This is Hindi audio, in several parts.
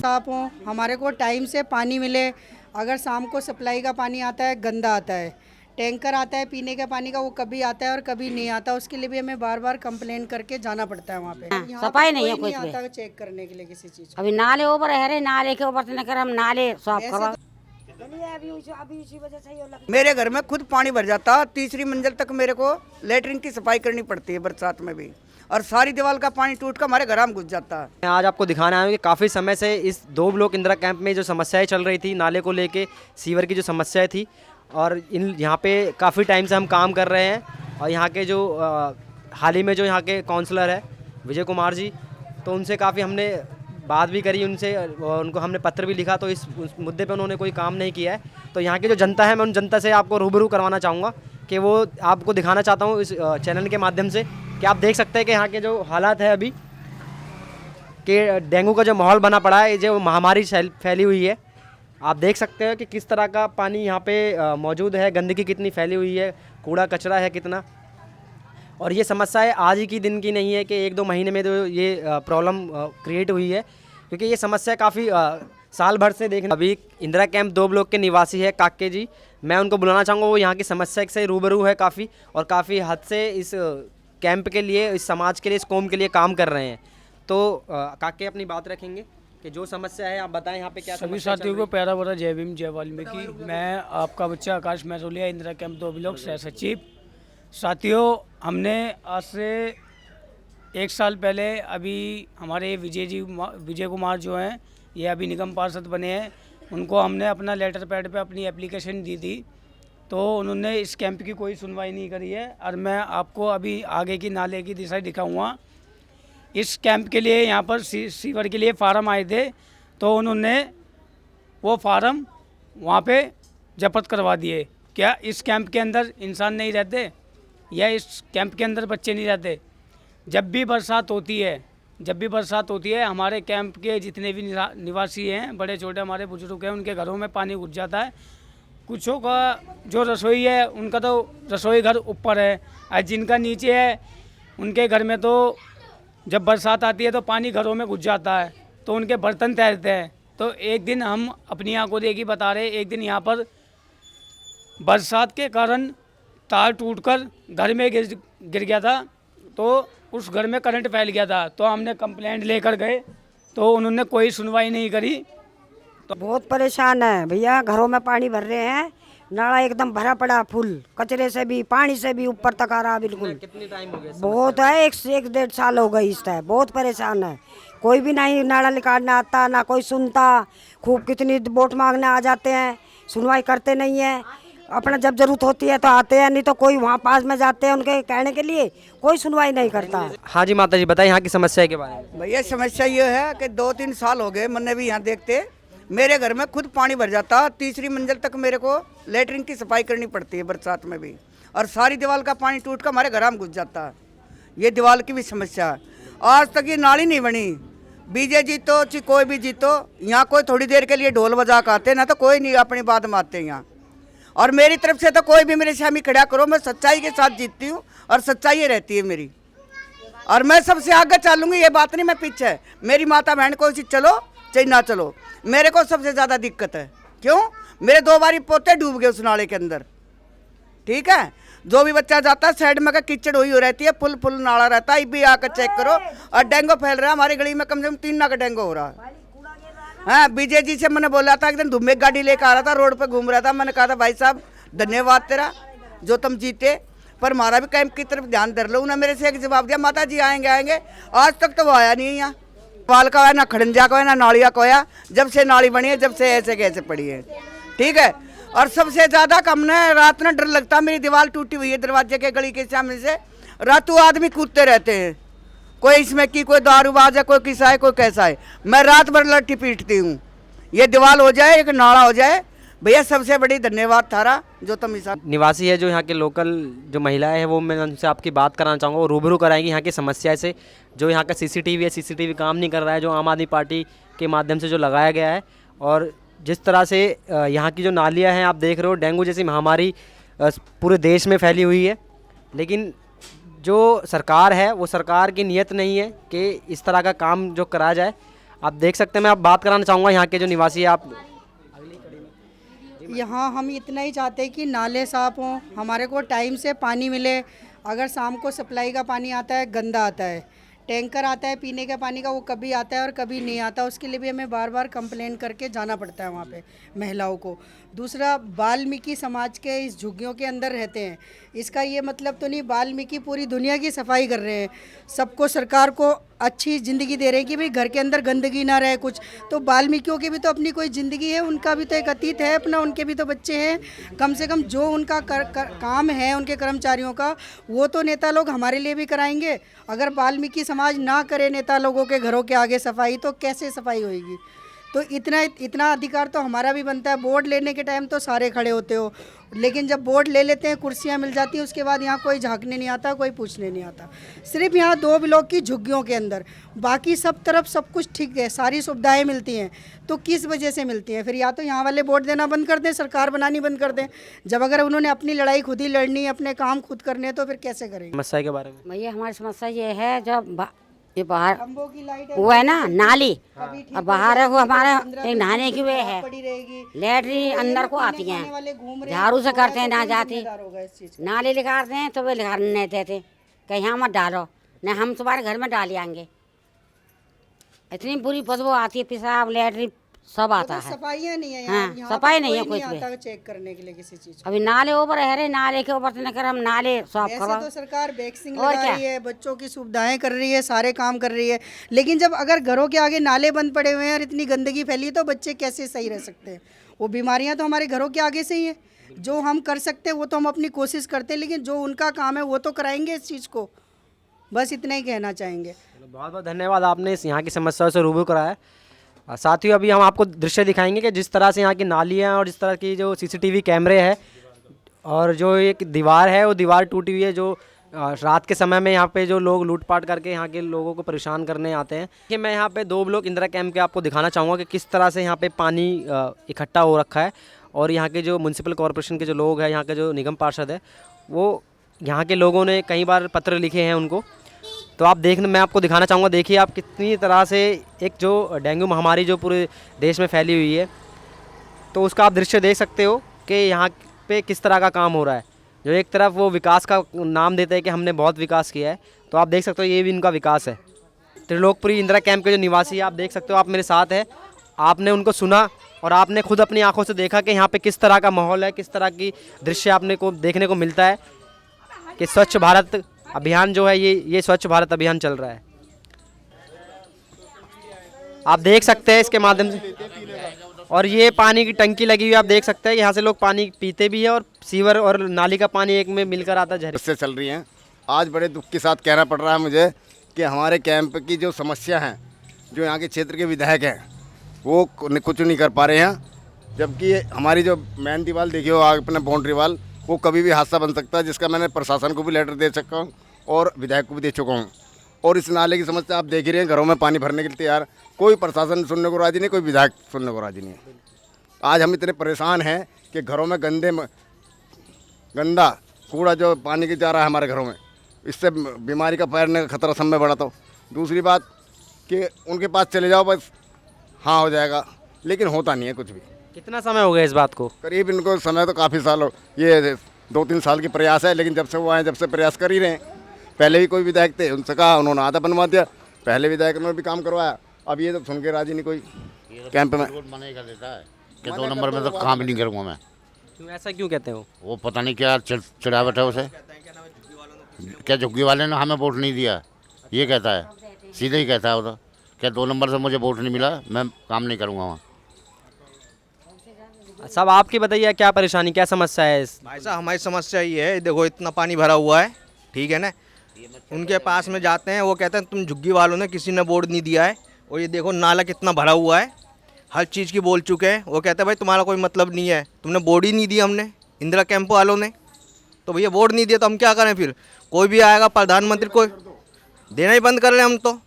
आप हो, हमारे को टाइम से पानी मिले। अगर शाम को सप्लाई का पानी आता है गंदा आता है, टैंकर आता है पीने के पानी का, वो कभी आता है और कभी नहीं आता। उसके लिए भी हमें बार बार कंप्लेंट करके जाना पड़ता है वहाँ पे। यहाँ सफाई पे नहीं है कोई कुछ आता चेक करने के लिए किसी चीज़। अभी नाले ऊपर है रे, नाले के ऊपर से न कर हम नाले साफ करवा। मेरे घर में खुद पानी भर जाता, तीसरी मंजिल तक मेरे को लेटरिन की सफाई करनी पड़ती है बरसात में भी, और सारी दीवार का पानी टूट कर हमारे घर में घुस जाता है। मैं आज आपको दिखाना आया हूँ कि काफ़ी समय से इस 2 ब्लॉक इंदिरा कैंप में जो समस्याएं चल रही थी, नाले को लेके, सीवर की जो समस्याएं थी, और इन यहाँ पे काफ़ी टाइम से हम काम कर रहे हैं। और यहाँ के जो हाल ही में जो यहाँ के काउंसलर है विजय कुमार जी, तो उनसे काफ़ी हमने बात भी करी उनसे, और उनको हमने पत्र भी लिखा, तो इस मुद्दे पे उन्होंने कोई काम नहीं किया है। तो यहाँ की जो जनता है, मैं उन जनता से आपको रूबरू करवाना चाहूँगा कि वो आपको दिखाना चाहता हूँ इस चैनल के माध्यम से कि आप देख सकते हैं कि यहाँ के जो हालात है अभी, कि डेंगू का जो माहौल बना पड़ा है, जो महामारी फैली हुई है, आप देख सकते हैं कि किस तरह का पानी यहाँ पे मौजूद है, गंदगी कितनी फैली हुई है, कूड़ा कचरा है कितना। और ये समस्याएं आज ही की दिन की नहीं है कि 1-2 महीने में तो ये प्रॉब्लम क्रिएट हुई है, क्योंकि ये समस्या काफ़ी साल भर से देखना। अभी इंदिरा कैंप 2 ब्लॉक के निवासी है काके जी, मैं उनको बुलाना चाहूँगा। वो यहाँ की समस्या से रूबरू है काफ़ी, और काफ़ी हद से इस कैंप के लिए, इस समाज के लिए, इस कौम के लिए काम कर रहे हैं। तो काके अपनी बात रखेंगे कि जो समस्या है आप बताएं यहाँ पे क्या सभी समस्या साथियों को प्यारा भरा जय भीम जय वाल्मीकि। मैं आपका बच्चा आकाश मैसोलिया, इंदिरा कैंप 2 ब्लॉक सह सचिव। साथियों, हमने आज से 1 साल पहले अभी हमारे विजय कुमार जो हैं, ये अभी निगम पार्षद बने हैं, उनको हमने अपना लेटर पैड पे अपनी एप्लीकेशन दी थी, तो उन्होंने इस कैंप की कोई सुनवाई नहीं करी है। और मैं आपको अभी आगे की नाले की दिशा दिखाऊंगा। इस कैंप के लिए यहाँ पर सीवर के लिए फार्म आए थे, तो उन्होंने वो फार्म वहाँ पे जब्त करवा दिए। क्या इस कैंप के अंदर इंसान नहीं रहते, या इस कैंप के अंदर बच्चे नहीं रहते? जब भी बरसात होती है, हमारे कैंप के जितने भी निवासी हैं, बड़े छोटे हमारे बुजुर्ग हैं, उनके घरों में पानी घुस जाता है। कुछों का जो रसोई है, उनका तो रसोई घर ऊपर है, और जिनका नीचे है, उनके घर में तो जब बरसात आती है तो पानी घरों में घुस जाता है, तो उनके बर्तन तैरते हैं। तो एक दिन हम अपनी आंखों देखी बता रहे, एक दिन यहाँ पर बरसात के कारण तार टूटकर घर में गिर गया था, तो उस घर में करंट फैल गया था। तो हमने कंप्लेंट लेकर गए, तो उन्होंने कोई सुनवाई नहीं करी। तो बहुत परेशान है भैया, घरों में पानी भर रहे हैं, नाला एकदम भरा पड़ा फुल, कचरे से भी पानी से भी ऊपर तक आ रहा बिल्कुल। कितनी टाइम हो गया? बहुत है, 1 से 1.5 साल हो गई इस तरह, बहुत परेशान है। कोई भी नहीं नाला निकालना आता, ना कोई सुनता। खूब कितनी वोट मांगने आ जाते हैं, सुनवाई करते नहीं है। अपना जब जरूरत होती है तो आते हैं, नहीं तो कोई वहाँ पास में जाते हैं उनके कहने के लिए, कोई सुनवाई नहीं करता। हाँ जी माता जी, बताइए यहाँ की समस्या के बारे में। भैया समस्या ये है कि 2-3 साल हो गए मैंने भी यहाँ देखते, मेरे घर में खुद पानी भर जाता, तीसरी मंजिल तक मेरे को लेटरिन की सफाई करनी पड़ती है बरसात में भी, और सारी दीवार का पानी टूट कर हमारे घर में घुस जाता है। ये दीवार की भी समस्या है। आज तक ये नाली नहीं बनी। बीजे जीतो चाहे कोई भी जीतो, यहाँ कोई थोड़ी देर के लिए ढोल बजा कर आते, ना तो कोई नहीं अपनी बात मानते यहाँ। और मेरी तरफ से तो कोई भी मेरे सामने खड़ा करो, मैं सच्चाई के साथ जीतती हूँ, और सच्चाई ही रहती है मेरी, और मैं सबसे आगे चलूँगी। ये बात नहीं मैं पीछे। मेरी माता बहन को चलो चाहे ना चलो, मेरे को सबसे ज़्यादा दिक्कत है। क्यों? मेरे 2 बारी पोते डूब गए उस नाले के अंदर। ठीक है, जो भी बच्चा जाता है साइड में का कीचड़ हुई हो रहती है, फुल नाला रहता है। भी आकर चेक करो, और डेंगू फैल रहा है हमारी गली में, कम से कम 3 ना का डेंगू हो रहा है। हाँ, विजय जी से मैंने बोला था, एक दिन धुम्मे गाड़ी लेकर आ रहा था, रोड पे घूम रहा था, मैंने कहा था भाई साहब धन्यवाद तेरा जो तुम जीते, पर हमारा भी कैंप की तरफ ध्यान धर लो। उन्होंने मेरे से एक जवाब दिया, माता जी आएंगे। आज तक तो वो आया नहीं है यहाँ। पाल का है ना, खड़ंजा का है ना, नालिया का है। जब से नाली बनी है, जब से ऐसे कैसे पड़ी है। ठीक है, और सबसे ज़्यादा कम ने रात में डर लगता, मेरी दीवार टूटी हुई है दरवाजे के गली के सामने से, रातों आदमी कूदते रहते हैं। कोई इसमें की कोई दारूबाज है, कोई किसा है, कोई कैसा है। मैं रात भर लट्ठी पीटती हूँ। ये दीवार हो जाए, एक नाला हो जाए। भैया सबसे बड़ी धन्यवाद थारा जो तुम इस निवासी है जो यहाँ के लोकल जो महिलाएं हैं, वो मैं उनसे आपकी बात कराना चाहूँगा। वो रूबरू कराएंगी यहाँ की समस्या से। जो यहाँ का सीसीटीवी है, सीसीटीवी काम नहीं कर रहा है, जो आम आदमी पार्टी के माध्यम से जो लगाया गया है। और जिस तरह से यहाँ की जो नालियाँ हैं, आप देख रहे हो डेंगू जैसी महामारी पूरे देश में फैली हुई है, लेकिन जो सरकार है वो सरकार की नीयत नहीं है कि इस तरह का काम जो करा जाए। आप देख सकते हैं, मैं आप बात कराना चाहूँगा यहाँ के जो निवासी है। आप यहाँ हम इतना ही चाहते हैं कि नाले साफ़ हों, हमारे को टाइम से पानी मिले। अगर शाम को सप्लाई का पानी आता है गंदा आता है, टैंकर आता है पीने के पानी का, वो कभी आता है और कभी नहीं आता। उसके लिए भी हमें बार बार कंप्लेंट करके जाना पड़ता है वहाँ पे महिलाओं को। दूसरा, वाल्मीकि समाज के इस झुग्गियों के अंदर रहते हैं, इसका ये मतलब तो नहीं वाल्मीकि पूरी दुनिया की सफाई कर रहे हैं, सबको सरकार को अच्छी ज़िंदगी दे रहे हैं कि भाई घर के अंदर गंदगी ना रहे कुछ। तो वाल्मीकियों की भी तो अपनी कोई ज़िंदगी है, उनका भी तो एक अतीत है अपना, उनके भी तो बच्चे हैं। कम से कम जो उनका काम है उनके कर्मचारियों का, वो तो नेता लोग हमारे लिए भी कराएंगे। अगर वाल्मीकि समाज ना करे नेता लोगों के घरों के आगे सफाई, तो कैसे सफाई होएगी? तो इतना अधिकार तो हमारा भी बनता है। वोट लेने के टाइम तो सारे खड़े होते हो, लेकिन जब वोट ले लेते हैं, कुर्सियां मिल जाती हैं, उसके बाद यहाँ कोई झांकने नहीं आता, कोई पूछने नहीं आता। सिर्फ यहाँ 2 ब्लॉक की झुग्गियों के अंदर, बाकी सब तरफ सब कुछ ठीक है, सारी सुविधाएं मिलती हैं। तो किस वजह से मिलती हैं? फिर या तो यहाँ वाले वोट देना बंद कर दें, सरकार बनानी बंद कर दें। जब अगर उन्होंने अपनी लड़ाई खुद ही लड़नी, अपने काम खुद करने, तो फिर कैसे करेंगे? समस्या के बारे में भैया हमारी समस्या ये है, जब ये बाहर खंभों की लाइट वो है ना नाली, कभी ठीक और बाहर है वो हमारा एक नहाने की वे है, पड़ी रहेगी, लेटरिन अंदर को आती हैं, वाले घूम रहे हैं, झाड़ू से करते हैं ना जाती, जिम्मेदार होगा इस चीज़ का। नाली निकालते हैं तो वे निकालने नहीं देते, कहीं यहाँ मत डालो, न हम तुम्हारे घर में डाल आएंगे। इतनी बुरी बदबू आती है, पेशाब लेटरिन सब आता है। सफाइयाँ नहीं है हाँ, यहाँ सफाई पे नहीं है कोई कुछ भी। आता चेक करने के लिए किसी चीज़ को। अभी नाले ऊपर है रे, नाले के ऊपर से न कर हम नाले साफ ऐसे करवा। तो सरकार वैक्सीन और लगा क्या? रही है, बच्चों की सुविधाएं कर रही है, सारे काम कर रही है, लेकिन जब अगर घरों के आगे नाले बंद पड़े हुए हैं और इतनी गंदगी फैली है, तो बच्चे कैसे सही रह सकते हैं? वो बीमारियां तो हमारे घरों के आगे से ही है। जो हम कर सकते हैं वो तो हम अपनी कोशिश करते हैं, लेकिन जो उनका काम है वो तो कराएंगे इस चीज़ को। बस इतना ही कहना चाहेंगे। बहुत बहुत धन्यवाद, आपने इस यहाँ की समस्याओं से रूबरू कराया। साथियों, अभी हम आपको दृश्य दिखाएंगे कि जिस तरह से यहाँ की नालियाँ और जिस तरह की जो CCTV कैमरे हैं और जो एक दीवार है, वो दीवार टूटी हुई है, जो रात के समय में यहाँ पे जो लोग लूटपाट करके यहाँ के लोगों को परेशान करने आते हैं। कि मैं यहाँ पे 2 ब्लॉक इंदिरा कैंप के आपको दिखाना चाहूँगा कि किस तरह से यहाँ पे पानी इकट्ठा हो रखा है। और यहाँ के जो म्यूनसिपल कॉरपोरेशन के जो लोग हैं, यहाँ के जो निगम पार्षद है, वो यहाँ के लोगों ने कई बार पत्र लिखे हैं उनको। तो आप मैं आपको दिखाना चाहूँगा, देखिए आप कितनी तरह से एक जो डेंगू महामारी जो पूरे देश में फैली हुई है, तो उसका आप दृश्य देख सकते हो कि यहाँ पे किस तरह का काम हो रहा है। जो एक तरफ वो विकास का नाम देते हैं कि हमने बहुत विकास किया है, तो आप देख सकते हो ये भी इनका विकास है। त्रिलोकपुरी इंदिरा कैंप के जो निवासी आप देख सकते हो, आप मेरे साथ है, आपने उनको सुना और आपने खुद अपनी आंखों से देखा कि यहाँ पे किस तरह का माहौल है, किस तरह की दृश्य आपने को देखने को मिलता है कि स्वच्छ भारत अभियान जो है ये स्वच्छ भारत अभियान चल रहा है। आप देख सकते हैं इसके माध्यम से, और ये पानी की टंकी लगी हुई, आप देख सकते हैं यहाँ से लोग पानी पीते भी है और सीवर और नाली का पानी एक में मिलकर आता है। से चल रही हैं। आज बड़े दुख के साथ कहना पड़ रहा है मुझे कि हमारे कैंप की जो समस्या है, जो यहाँ के क्षेत्र के विधायक हैं, वो कुछ नहीं कर पा रहे हैं। जबकि हमारी जो मेन दीवार देखिए हो अपने बाउंड्री वाल, वो कभी भी हादसा बन सकता है, जिसका मैंने प्रशासन को भी लेटर दे चुका हूँ और विधायक को भी दे चुका हूँ। और इस नाले की समस्या आप देख ही रहे हैं, घरों में पानी भरने के लिए तैयार कोई प्रशासन सुनने को राजी नहीं, कोई विधायक सुनने को राजी नहीं है। आज हम इतने परेशान हैं कि घरों में गंदा कूड़ा जो पानी के जा रहा है हमारे घरों में, इससे बीमारी का फैलने का खतरा सब में बढ़ा। तो दूसरी बात कि उनके पास चले जाओ बस हाँ हो जाएगा, लेकिन होता नहीं है कुछ भी। कितना समय हो गया इस बात को? करीब इनको समय तो काफ़ी साल हो, ये 2-3 साल की प्रयास है, लेकिन जब से वो आए जब से प्रयास कर ही रहे हैं। पहले भी कोई विधायक थे, उनसे कहा, उन्होंने आधा बनवा दिया, पहले विधायक ने भी काम करवाया, अब ये तो सुन के राजी नहीं कोई कैंप में। मना ही कर देता है कि 2 नंबर में तो काम ही नहीं करूँगा मैं। क्यों ऐसा क्यों कहते हो? वो पता नहीं क्या चिढ़ा बैठा है उसे, क्या झुग्गी वाले ने हमें वोट नहीं दिया, ये कहता है, सीधे ही कहता है वो तो, क्या 2 नंबर से मुझे वोट नहीं मिला, मैं काम नहीं करूँगा वहाँ। सब आपकी बताइए, क्या परेशानी, क्या समस्या है? भाई साहब हमारी समस्या ये है, देखो इतना पानी भरा हुआ है, ठीक है ना, उनके पास में जाते हैं, वो कहते हैं तुम झुग्गी वालों ने किसी ने बोर्ड नहीं दिया है, और ये देखो नाला कितना भरा हुआ है, हर चीज़ की बोल चुके हैं। वो कहते हैं भाई तुम्हारा कोई मतलब नहीं है, तुमने बोर्ड ही नहीं दिया हमने, इंदिरा कैंप वालों ने, तो भैया बोर्ड नहीं दिया तो हम क्या करें? फिर कोई भी आएगा प्रधानमंत्री को देना ही बंद कर ले हम तो।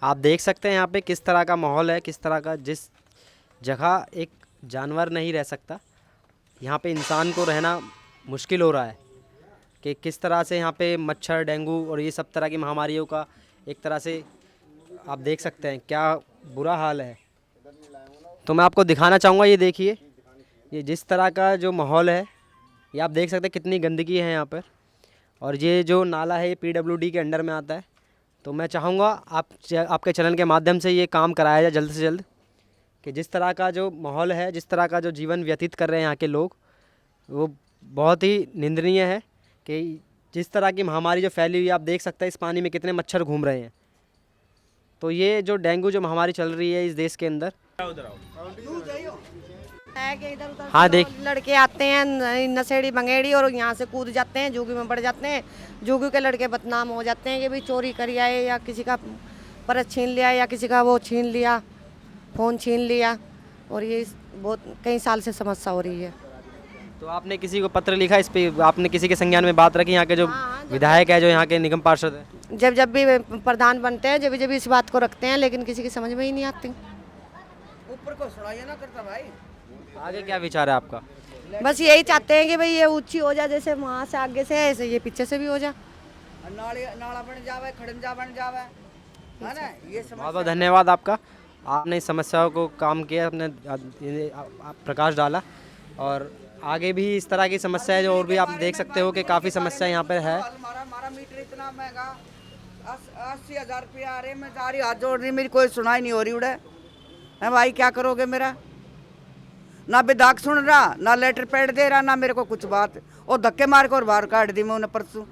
आप देख सकते हैं यहाँ पे किस तरह का माहौल है, किस तरह का, जिस जगह एक जानवर नहीं रह सकता, यहाँ पे इंसान को रहना मुश्किल हो रहा है। कि किस तरह से यहाँ पे मच्छर, डेंगू और ये सब तरह की महामारियों का एक तरह से आप देख सकते हैं क्या बुरा हाल है। तो मैं आपको दिखाना चाहूँगा, ये देखिए, ये जिस तरह का जो माहौल है, ये आप देख सकते हैं कितनी गंदगी है यहाँ पर। और ये जो नाला है ये PWD के अंडर में आता है। तो मैं चाहूँगा आपके चैनल के माध्यम से ये काम कराया जाए जल्द से जल्द, कि जिस तरह का जो माहौल है, जिस तरह का जो जीवन व्यतीत कर रहे हैं यहाँ के लोग, वो बहुत ही निंदनीय है। कि जिस तरह की महामारी जो फैली हुई है, आप देख सकते हैं इस पानी में कितने मच्छर घूम रहे हैं। तो ये जो डेंगू जो महामारी चल रही है इस देश के अंदर, हाँ देख, लड़के आते हैं नशेड़ी बंगेड़ी और यहाँ से कूद जाते हैं, जुगी में बढ़ जाते हैं। जुगी के लड़के बदनाम हो जाते हैं कि भाई चोरी करी आए, या किसी का पर्स छीन लिया, या किसी का वो छीन लिया, फ़ोन छीन लिया। और ये बहुत कई साल से समस्या हो रही है। तो आपने किसी को पत्र लिखा इस पे? आपने किसी के संज्ञान में बात रखी? यहाँ के जो विधायक है, जो यहाँ के निगम पार्षद है, जब भी प्रधान बनते हैं जब इस बात को रखते हैं, लेकिन किसी की समझ में ही नहीं आती। ऊपर को सुनाइए ना करता भाई। आगे क्या विचार है आपका? बस यही चाहते हैं कि भाई ये ऊंची हो जाए, जैसे वहाँ से आगे से ऐसे ये पीछे से भी हो जाए, नाला बन जावे, खड़ंजा बन जावे, है ना। ये बहुत बहुत धन्यवाद आपका। आपने इस समस्याओं को काम किया, अपने प्रकाश डाला। और आगे भी इस तरह की समस्या है जो और भी आप देख सकते हो कि काफ़ी समस्या यहाँ पर है। हमारा मीटर इतना महंगा 80,000 रुपया आ रहे, मैं जा रही हाथ जोड़ रही, मेरी कोई सुनाई नहीं हो रही। उड़े है भाई, क्या करोगे मेरा? ना विधायक सुन रहा, ना लेटर पैड दे रहा, ना मेरे को कुछ बात। और धक्के मार कर और बाहर काट दी मैं उन्हें परसों।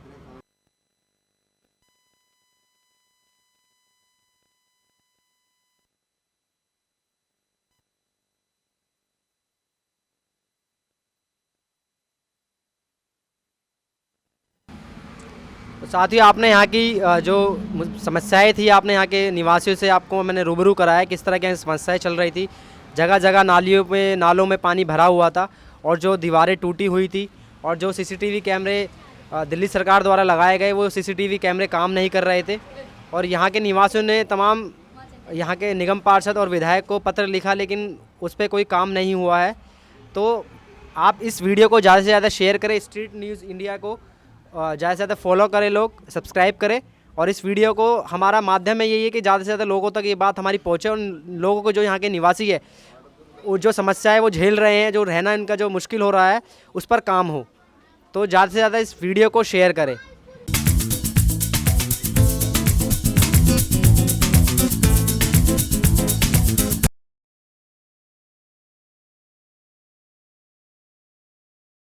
साथ ही आपने यहाँ की जो समस्याएं थी, आपने यहाँ के निवासियों से आपको मैंने रूबरू कराया किस तरह की समस्याएं चल रही थी। जगह जगह नालों में पानी भरा हुआ था, और जो दीवारें टूटी हुई थी, और जो CCTV कैमरे दिल्ली सरकार द्वारा लगाए गए वो CCTV कैमरे काम नहीं कर रहे थे। और यहाँ के निवासियों ने तमाम यहाँ के निगम पार्षद और विधायक को पत्र लिखा, लेकिन उस पर कोई काम नहीं हुआ है। तो आप इस वीडियो को ज़्यादा से ज़्यादा शेयर करें, स्ट्रीट न्यूज़ इंडिया को ज़्यादा से ज़्यादा फॉलो करें, लोग सब्सक्राइब करें। और इस वीडियो को, हमारा माध्यम है यही है कि ज़्यादा से ज़्यादा लोगों तक ये बात हमारी पहुँचे, और लोगों को जो यहाँ के निवासी है वो जो समस्या है वो झेल रहे हैं, जो रहना इनका जो मुश्किल हो रहा है उस पर काम हो। तो ज़्यादा से ज़्यादा इस वीडियो को शेयर करें।